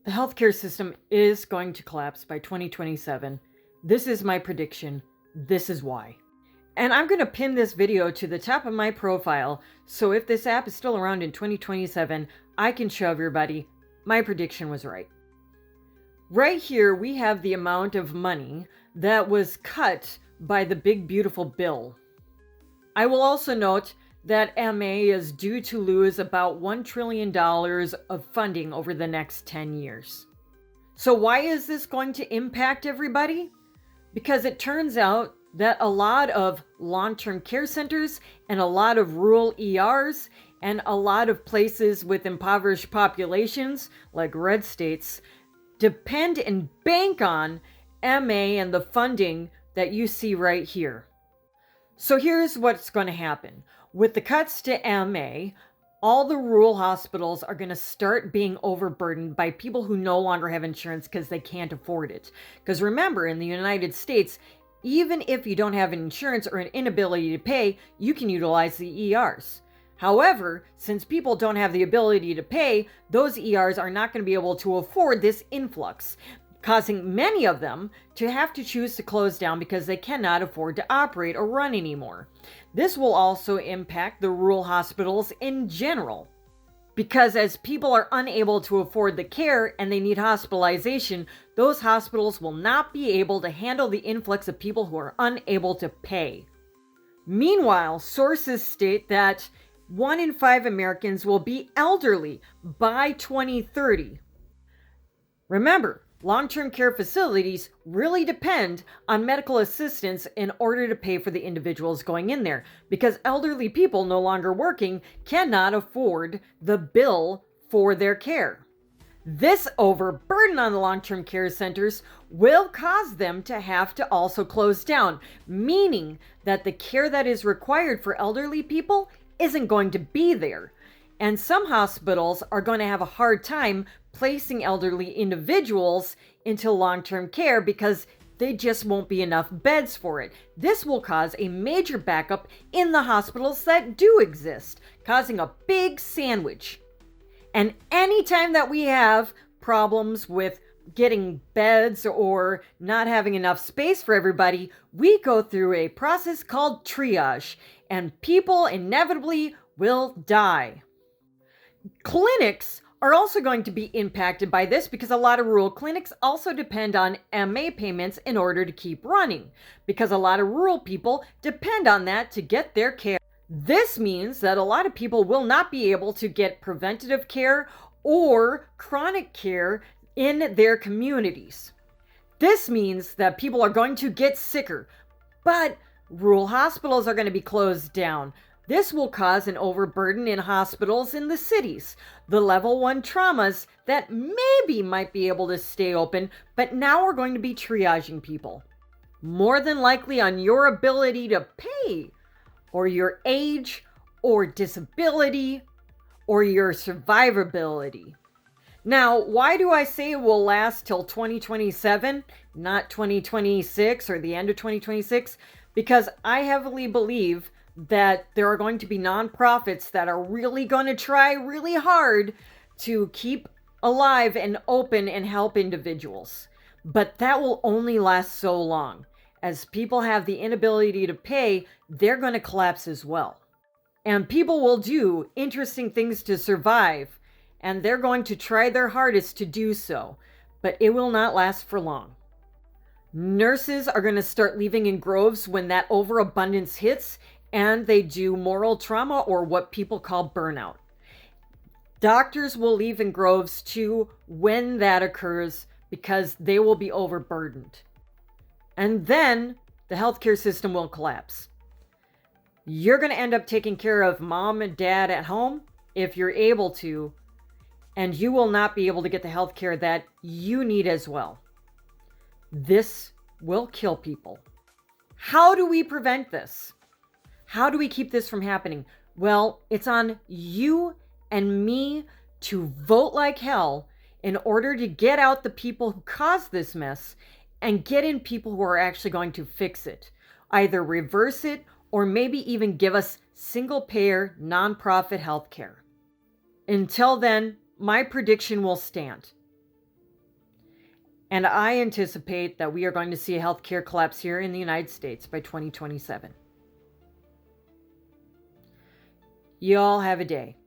The healthcare system is going to collapse by 2027. This is my prediction. This is why. And I'm going to pin this video to the top of my profile, so if this app is still around in 2027, I can show everybody my prediction was right. Right here, we have the amount of money that was cut by the big beautiful bill. I will also note that MA is due to lose about $1 trillion of funding over the next 10 years. So why is this going to impact everybody? Because it turns out that a lot of long-term care centers and a lot of rural ERs and a lot of places with impoverished populations, like red states, depend and bank on MA and the funding that you see right here. So here's what's going to happen. With the cuts to MA, all the rural hospitals are going to start being overburdened by people who no longer have insurance because they can't afford it. Because remember, in the United States, even if you don't have insurance or an inability to pay, you can utilize the ERs. However, since people don't have the ability to pay, those ERs are not going to be able to afford this influx, causing many of them to have to choose to close down because they cannot afford to operate or run anymore. This will also impact the rural hospitals in general, because as people are unable to afford the care and they need hospitalization, those hospitals will not be able to handle the influx of people who are unable to pay. Meanwhile, sources state that 1 in 5 Americans will be elderly by 2030. Remember, long-term care facilities really depend on medical assistance in order to pay for the individuals going in there, because elderly people no longer working cannot afford the bill for their care. This overburden on the long-term care centers will cause them to have to also close down, meaning that the care that is required for elderly people isn't going to be there. And some hospitals are going to have a hard time placing elderly individuals into long-term care because they just won't be enough beds for it. This will cause a major backup in the hospitals that do exist, causing a big sandwich. And anytime that we have problems with getting beds or not having enough space for everybody, we go through a process called triage, and people inevitably will die. Clinics are also going to be impacted by this because a lot of rural clinics also depend on MA payments in order to keep running, because a lot of rural people depend on that to get their care. This means that a lot of people will not be able to get preventative care or chronic care in their communities. This means that people are going to get sicker, but rural hospitals are going to be closed down. This will cause an overburden in hospitals in the cities. The level 1 traumas that maybe might be able to stay open, but now we're going to be triaging people. More than likely on your ability to pay, or your age, or disability, or your survivability. Now, why do I say it will last till 2027, not 2026 or the end of 2026? Because I heavily believe that there are going to be nonprofits that are really going to try really hard to keep alive and open and help individuals. But that will only last so long. As people have the inability to pay, they're going to collapse as well. And people will do interesting things to survive, and they're going to try their hardest to do so, but it will not last for long. Nurses are going to start leaving in groves when that overabundance hits, and they do moral trauma, or what people call burnout. Doctors will leave in groves too when that occurs, because they will be overburdened. And then the healthcare system will collapse. You're going to end up taking care of mom and dad at home if you're able to, and you will not be able to get the healthcare that you need as well. This will kill people. How do we prevent this? How do we keep this from happening? Well, it's on you and me to vote like hell in order to get out the people who caused this mess and get in people who are actually going to fix it. Either reverse it or maybe even give us single-payer, nonprofit health care. Until then, my prediction will stand. And I anticipate that we are going to see a healthcare collapse here in the United States by 2027. You all have a day.